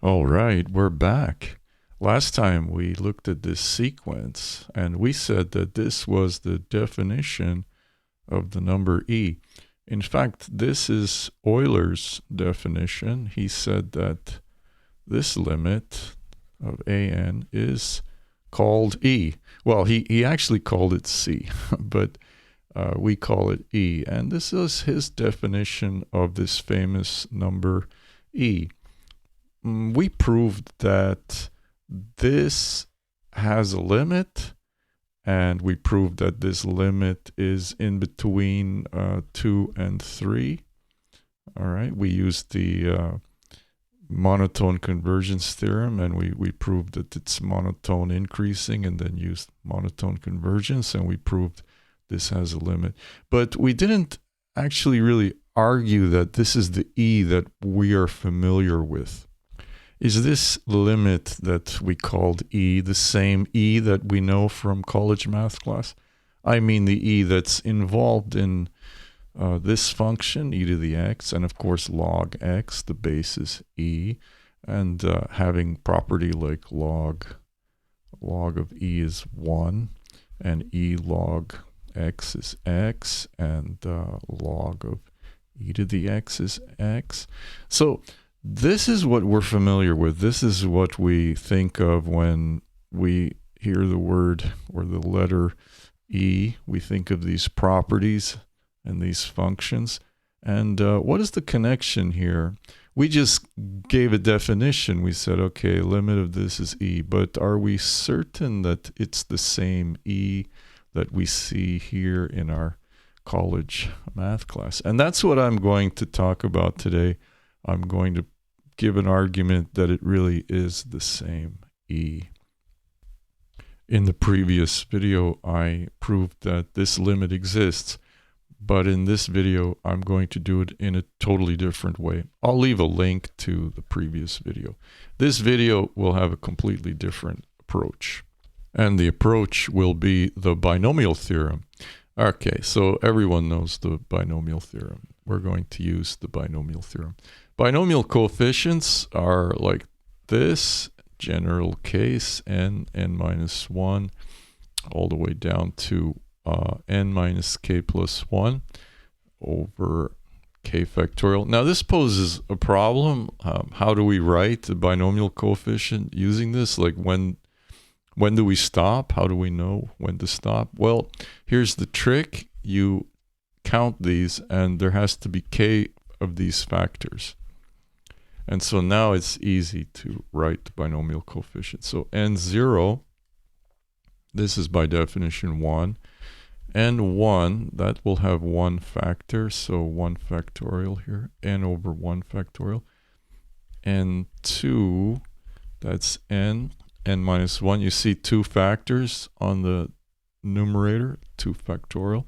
All right, we're back. Last time we looked at this sequence and we said that this was the definition of the number e. In fact, this is Euler's definition. He said that this limit of an is called e. Well, he actually called it c, but we call it e. And this is his definition of this famous number e. We proved that this has a limit, and we proved that this limit is in between 2 and 3. All right, we used the monotone convergence theorem, and we proved that it's monotone increasing, and then used monotone convergence, and we proved this has a limit. But we didn't actually really argue that this is the e that we are familiar with. Is this limit that we called e the same e that we know from college math class? I mean the e that's involved in this function, e to the x, and of course log x, the base is e, and having property like log of e is 1, and e log x is x, and log of e to the x is x. So this is what we're familiar with. This is what we think of when we hear the word or the letter E. We think of these properties and these functions. And what is the connection here? We just gave a definition. We said, okay, limit of this is E. But are we certain that it's the same E that we see here in our college math class? And that's what I'm going to talk about today. I'm going to give an argument that it really is the same e. In the previous video, I proved that this limit exists, but in this video, I'm going to do it in a totally different way. I'll leave a link to the previous video. This video will have a completely different approach, and the approach will be the binomial theorem. Okay, so everyone knows the binomial theorem. We're going to use the binomial theorem. Binomial coefficients are like this, general case, n minus 1, all the way down to n minus k plus 1 over k factorial. Now this poses a problem. How do we write the binomial coefficient using this? Like when do we stop? How do we know when to stop? Well, here's the trick. You count these, and there has to be k of these factors. And so now it's easy to write the binomial coefficient. So n0, this is by definition 1. n1, that will have 1 factor, so 1 factorial here, n over 1 factorial. n2, that's n minus 1. You see 2 factors on the numerator, 2 factorial.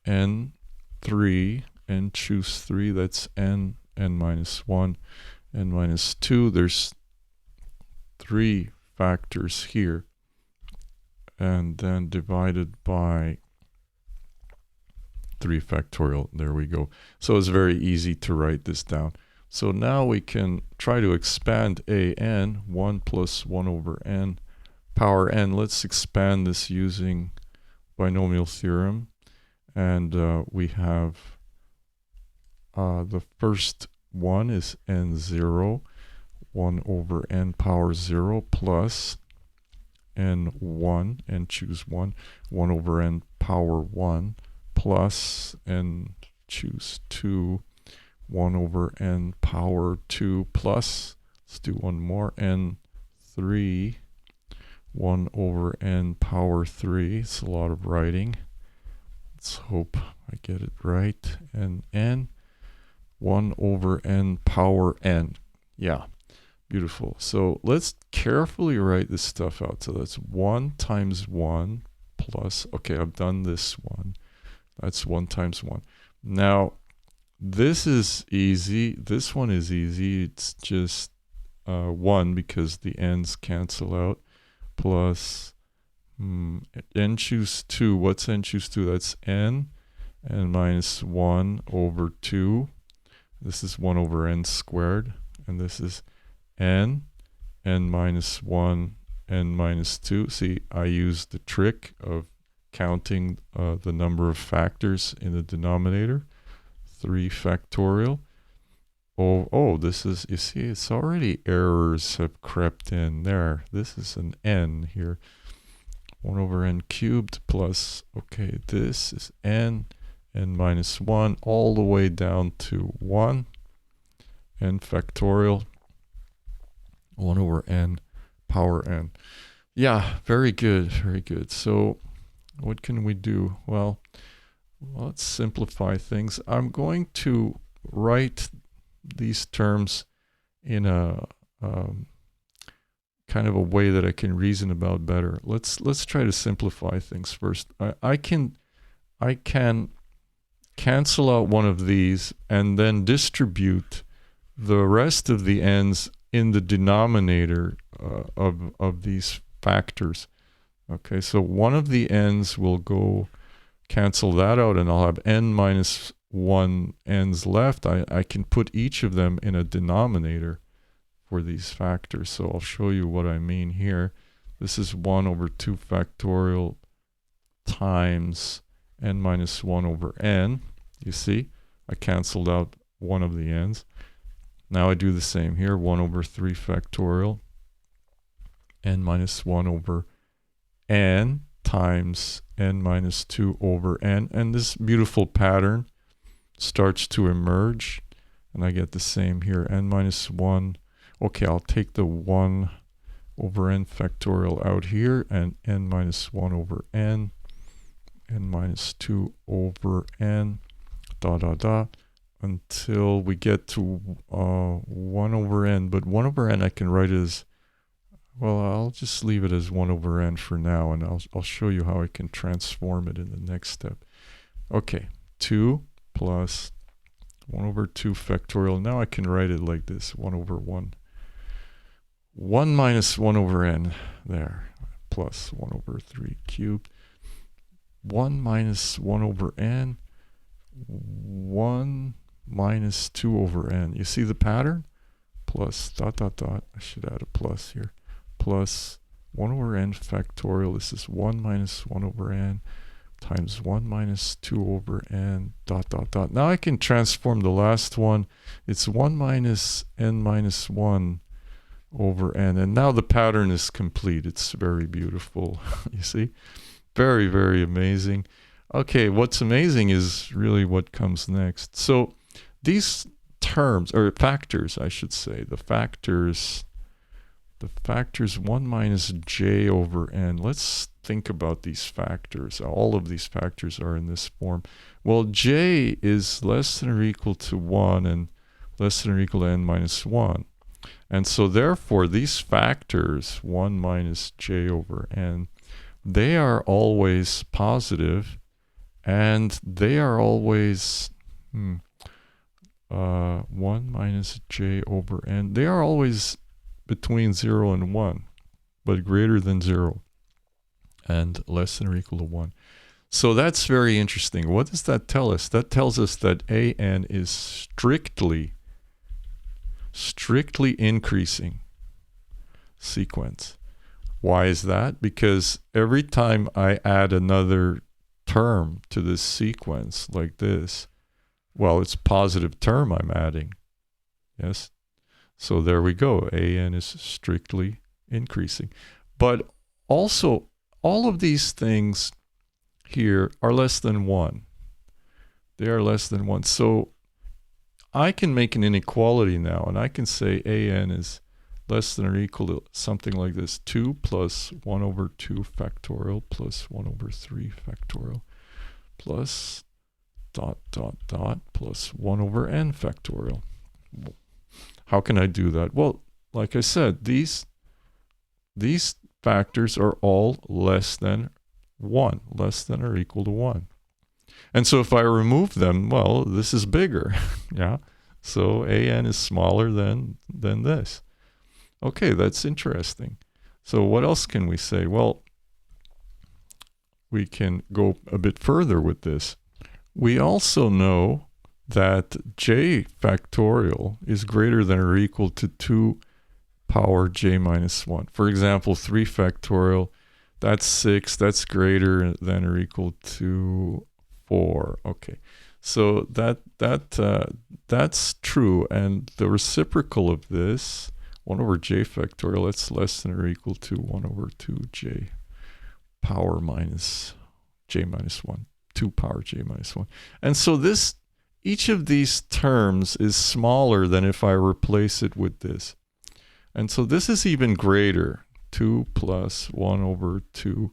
n3, n choose 3, that's n minus 1, n minus 2. There's 3 factors here, and then divided by 3 factorial. There we go. So it's very easy to write this down. So now we can try to expand an, 1 plus 1 over n power n. Let's expand this using binomial theorem. And we have the first one is n0, 1 over n power 0 plus n1, n choose 1, 1 over n power 1 plus n choose 2, 1 over n power 2 plus, let's do one more, n3, 1 over n power 3. It's a lot of writing. Let's hope I get it right. And n, 1 over n power n. Yeah, beautiful. So let's carefully write this stuff out. So that's 1 times 1 plus, okay, I've done this one. That's 1 times 1. Now, this is easy. This one is easy. It's just 1 because the n's cancel out, plus n choose 2. What's n choose 2? That's n minus 1 over 2. This is 1 over n squared, and this is n minus 1, n minus 2. See, I used the trick of counting the number of factors in the denominator. 3 factorial. Oh, this is, you see, it's already errors have crept in there. This is an n here. 1 over n cubed plus, okay, this is n minus 1, all the way down to 1, n factorial, 1 over n power n. Yeah, very good, very good. So what can we do? Well, let's simplify things. I'm going to write these terms in a kind of a way that I can reason about better. Let's try to simplify things first. I can cancel out one of these and then distribute the rest of the n's in the denominator of these factors. Okay, so one of the n's will go cancel that out, and I'll have n minus 1 n's left. I can put each of them in a denominator for these factors. So I'll show you what I mean here. This is 1 over 2 factorial times n minus 1 over n. You see, I canceled out one of the n's. Now I do the same here. 1 over 3 factorial n minus 1 over n times n minus 2 over n. And this beautiful pattern starts to emerge. And I get the same here. N minus 1. Okay, I'll take the 1 over n factorial out here, and n minus 1 over n minus 2 over n, until we get to 1 over n. But 1 over n I can write as, well, I'll just leave it as 1 over n for now, and I'll show you how I can transform it in the next step. Okay, 2 plus 1 over 2 factorial. Now I can write it like this, 1 over 1. 1 minus 1 over n, there, plus 1 over 3 cubed. 1 minus 1 over n, 1 minus 2 over n. You see the pattern? Plus I should add a plus here. Plus 1 over n factorial. This is 1 minus 1 over n times 1 minus 2 over n, Now I can transform the last one. It's 1 minus n minus 1 over n. And now the pattern is complete. It's very beautiful. You see? Very, very amazing. Okay, what's amazing is really what comes next. So these terms, or factors, I should say, the factors 1 minus j over n. Let's think about these factors. All of these factors are in this form. Well, j is less than or equal to 1 and less than or equal to n minus 1. And so therefore, these factors, 1 minus j over n, they are always positive, and they are always 1 minus j over n. They are always between 0 and 1, but greater than 0 and less than or equal to 1. So that's very interesting. What does that tell us? That tells us that an is strictly increasing sequence. Why is that? Because every time I add another term to this sequence like this, well, it's a positive term I'm adding. Yes? So there we go. An is strictly increasing. But also, all of these things here are less than 1. They are less than 1. So I can make an inequality now, and I can say an is less than or equal to something like this. 2 plus 1 over 2 factorial plus 1 over 3 factorial plus ... plus 1 over n factorial. How can I do that? Well, like I said, these factors are all less than 1, less than or equal to 1. And so if I remove them, well, this is bigger. Yeah. So an is smaller than this. Okay, that's interesting. So what else can we say? Well, we can go a bit further with this. We also know that j factorial is greater than or equal to 2 power j minus 1. For example, 3 factorial, that's 6, that's greater than or equal to 4. Okay, so that's true, and the reciprocal of this, 1 over j factorial, that's less than or equal to 1 over 2j power minus j minus 1, 2 power j minus 1. And so each of these terms is smaller than if I replace it with this. And so this is even greater, 2 plus 1 over 2,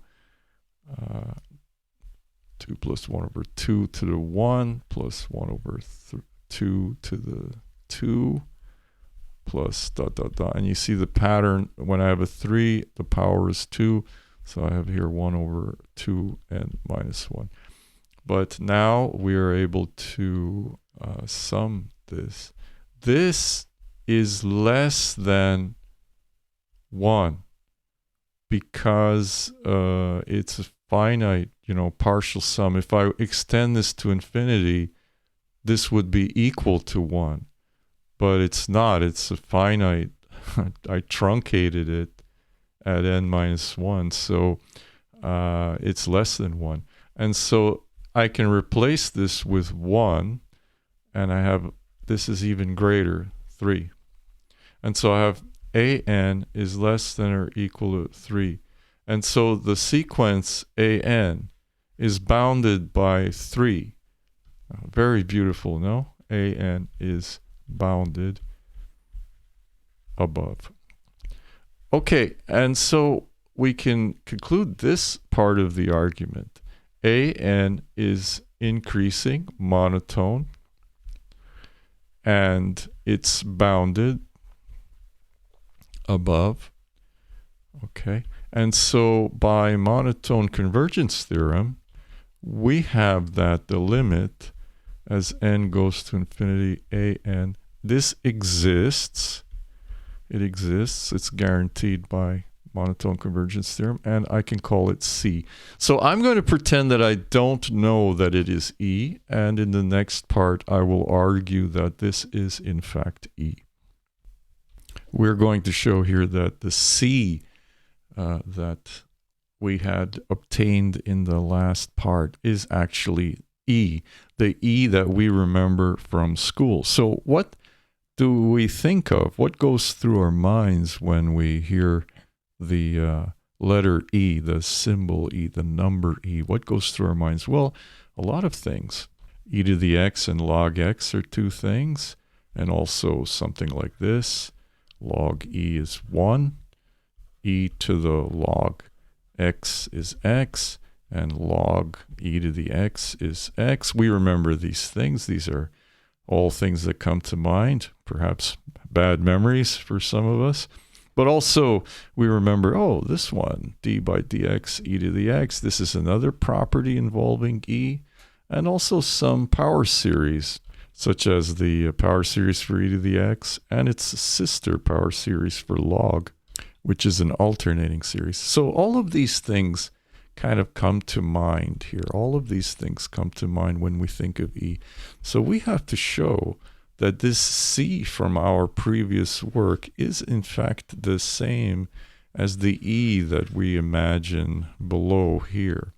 2 plus 1 over 2 to the 1 plus 1 over 2 to the 2 plus dot, dot, dot. And you see the pattern. When I have a 3, the power is 2. So I have here 1 over 2 and minus 1. But now we are able to sum this. This is less than 1 because it's a finite, partial sum. If I extend this to infinity, this would be equal to 1. But it's not. It's a finite. I truncated it at n minus 1. So it's less than 1. And so I can replace this with 1. And I have, this is even greater, 3. And so I have an is less than or equal to 3. And so the sequence an is bounded by 3. Very beautiful, no? An is bounded above. Okay, and so we can conclude this part of the argument. An is increasing, monotone, and it's bounded above. Okay, and so by monotone convergence theorem, we have that the limit as n goes to infinity, an, this exists. It exists. It's guaranteed by monotone convergence theorem, and I can call it C. So I'm going to pretend that I don't know that it is E, and in the next part I will argue that this is in fact E. We're going to show here that the C that we had obtained in the last part is actually E, the E that we remember from school. So what do we think of? What goes through our minds when we hear the letter E, the symbol E, the number E? What goes through our minds? Well, a lot of things. E to the x and log x are two things, and also something like this. Log E is 1. E to the log x is x, and log e to the x is x. We remember these things. These are all things that come to mind, perhaps bad memories for some of us. But also we remember, oh, this one, d by dx, e to the x. This is another property involving e. And also some power series, such as the power series for e to the x and its sister power series for log, which is an alternating series. So all of these things kind of come to mind here. All of these things come to mind when we think of E. So we have to show that this C from our previous work is in fact the same as the E that we imagine below here.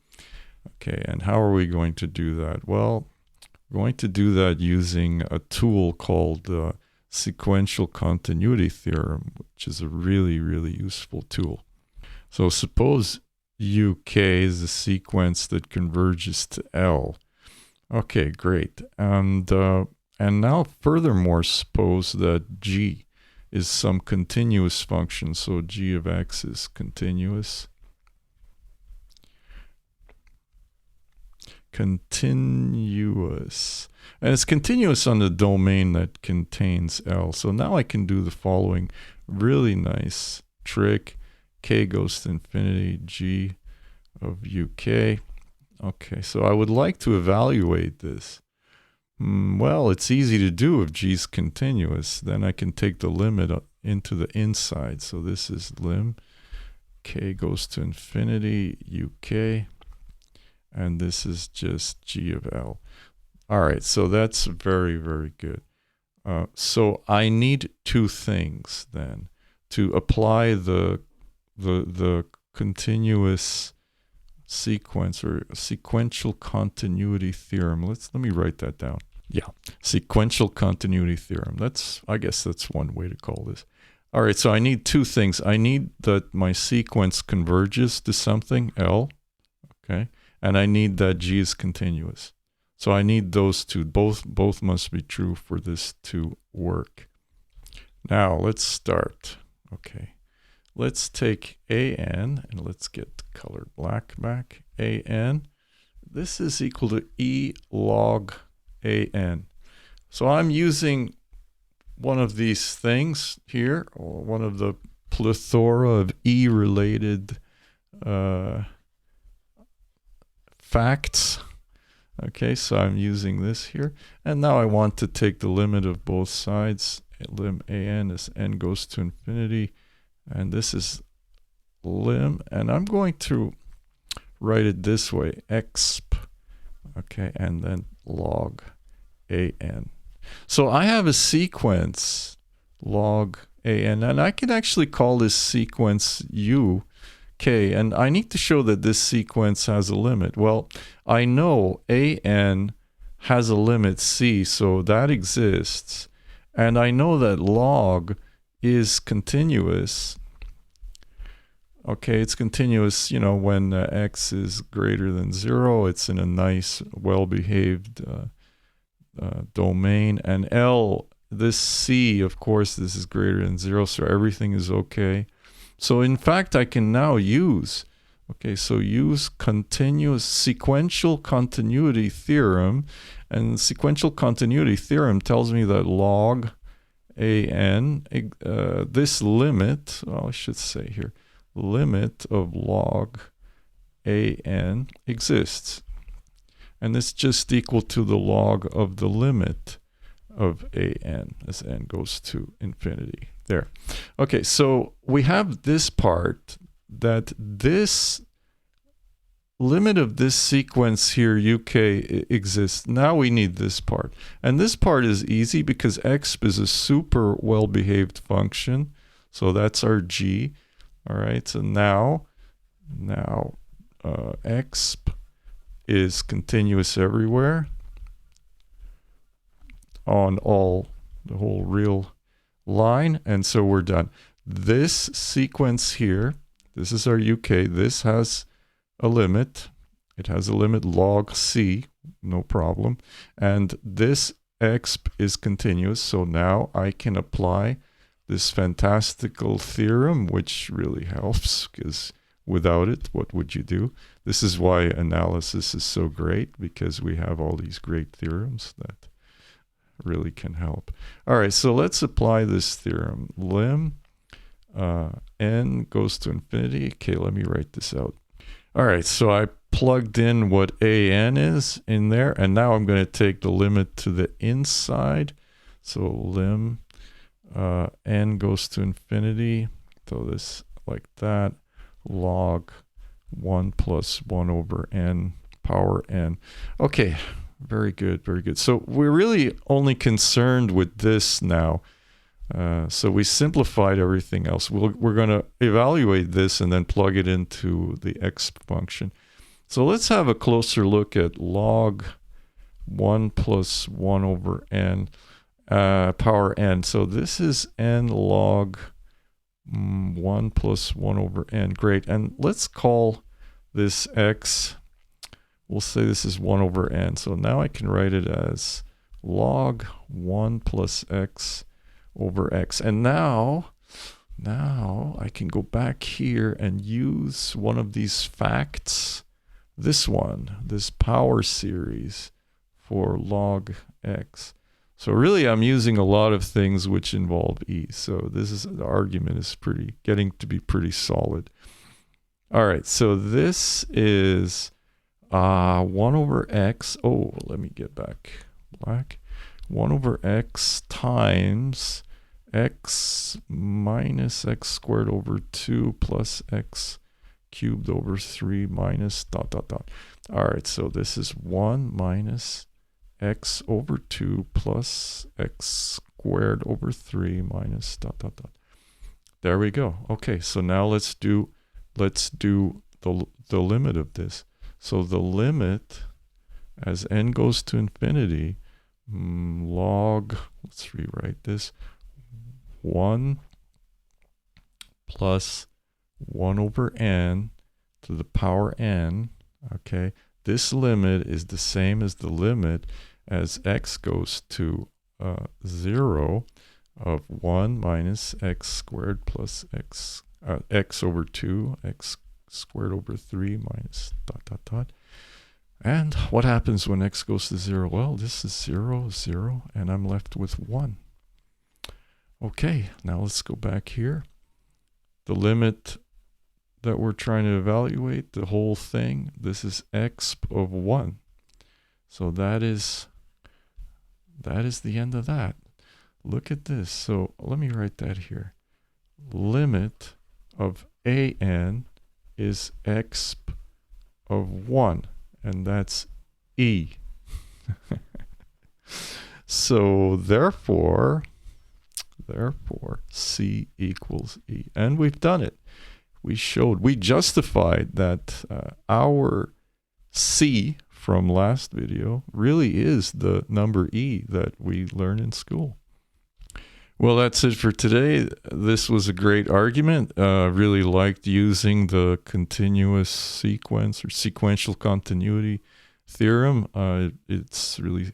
Okay, and how are we going to do that? Well, we're going to do that using a tool called the Sequential continuity theorem, which is a really, really useful tool. So suppose UK is a sequence that converges to L. Okay, great. And now furthermore, suppose that G is some continuous function. So G of X is continuous. Continuous. And it's continuous on the domain that contains L. So now I can do the following really nice trick. K goes to infinity, G of UK. Okay, so I would like to evaluate this. Well, it's easy to do if G is continuous. Then I can take the limit into the inside. So this is lim. K goes to infinity, UK. And this is just G of L. All right, so that's very, very good. So I need two things then to apply the continuous sequence or sequential continuity theorem. Let me write that down. Yeah, sequential continuity theorem. I guess that's one way to call this. All right, so I need two things. I need that my sequence converges to something, L, okay? And I need that G is continuous. So I need those two. Both must be true for this to work. Now let's start. Okay, let's take AN and let's get the color black back. AN, this is equal to E log AN. So I'm using one of these things here, or one of the plethora of E-related facts. Okay, so I'm using this here. And now I want to take the limit of both sides. Lim AN as n goes to infinity. And this is lim. And I'm going to write it this way. Exp. Okay, and then log AN. So I have a sequence log AN, and I can actually call this sequence U, K, and I need to show that this sequence has a limit. Well, I know AN has a limit C, so that exists, and I know that log is continuous. Okay, it's continuous, you know, when x is greater than 0, it's in a nice, well-behaved domain, and L, this C, of course, this is greater than 0, so everything is okay. So in fact, I can now use, okay, so use continuous sequential continuity theorem, and sequential continuity theorem tells me that log AN, this limit, well, I should say here, limit of log AN exists. And it's just equal to the log of the limit of AN as n goes to infinity. There. Okay, so we have this part that this limit of this sequence here, UK, exists. Now we need this part. And this part is easy because exp is a super well-behaved function. So that's our G. All right, so now exp is continuous everywhere on the whole real line, and so we're done. This sequence here, this is our UK, this has a limit. It has a limit log C, no problem. And this exp is continuous, so now I can apply this fantastical theorem, which really helps, because without it, what would you do? This is why analysis is so great, because we have all these great theorems that really can help. All right, so let's apply this theorem. Lim n goes to infinity. Okay, let me write this out. All right, so I plugged in what AN is in there, and now I'm going to take the limit to the inside. So lim n goes to infinity. So this like that. Log 1 plus 1 over n power n. Okay, very good, very good. So we're really only concerned with this now. So we simplified everything else. We're going to evaluate this and then plug it into the exp function. So let's have a closer look at log 1 plus 1 over n power n. So this is n log 1 plus 1 over n. Great. And let's call this x, we'll say this is 1 over n. So now I can write it as log 1 plus x over x. And now I can go back here and use one of these facts, this one, this power series for log x. So really, I'm using a lot of things which involve e. So the argument is getting to be pretty solid. All right, so this is 1 over x. Oh, let me get back black. 1 over x times x minus x squared over 2 plus x cubed over 3 minus ... All right, so this is 1 minus x over 2 plus x squared over 3 minus ... There we go. Okay, so now let's do the limit of this. So the limit as n goes to infinity, log, let's rewrite this, 1 plus 1 over n to the power n, okay? This limit is the same as the limit as x goes to 0 of 1 minus x squared plus x over 2, x squared over 3 minus dot, dot, dot. And what happens when x goes to 0? Well, this is 0, 0, and I'm left with 1. Okay, now let's go back here. The limit that we're trying to evaluate, the whole thing, this is x of 1. So that is the end of that. Look at this. So let me write that here. Limit of an is x of 1, and that's e. So therefore, c equals e. And we've done it. We justified that our c from last video really is the number e that we learn in school. Well, that's it for today. This was a great argument. Really liked using the continuous sequence or sequential continuity theorem. It's really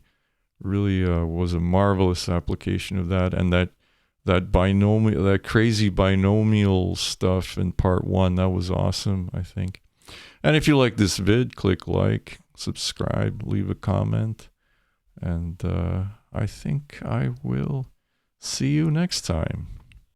was a marvelous application of that, and that binomial, that crazy binomial stuff in part 1, that was awesome, I think. And if you like this vid, click like, subscribe, leave a comment, and I think I will see you next time.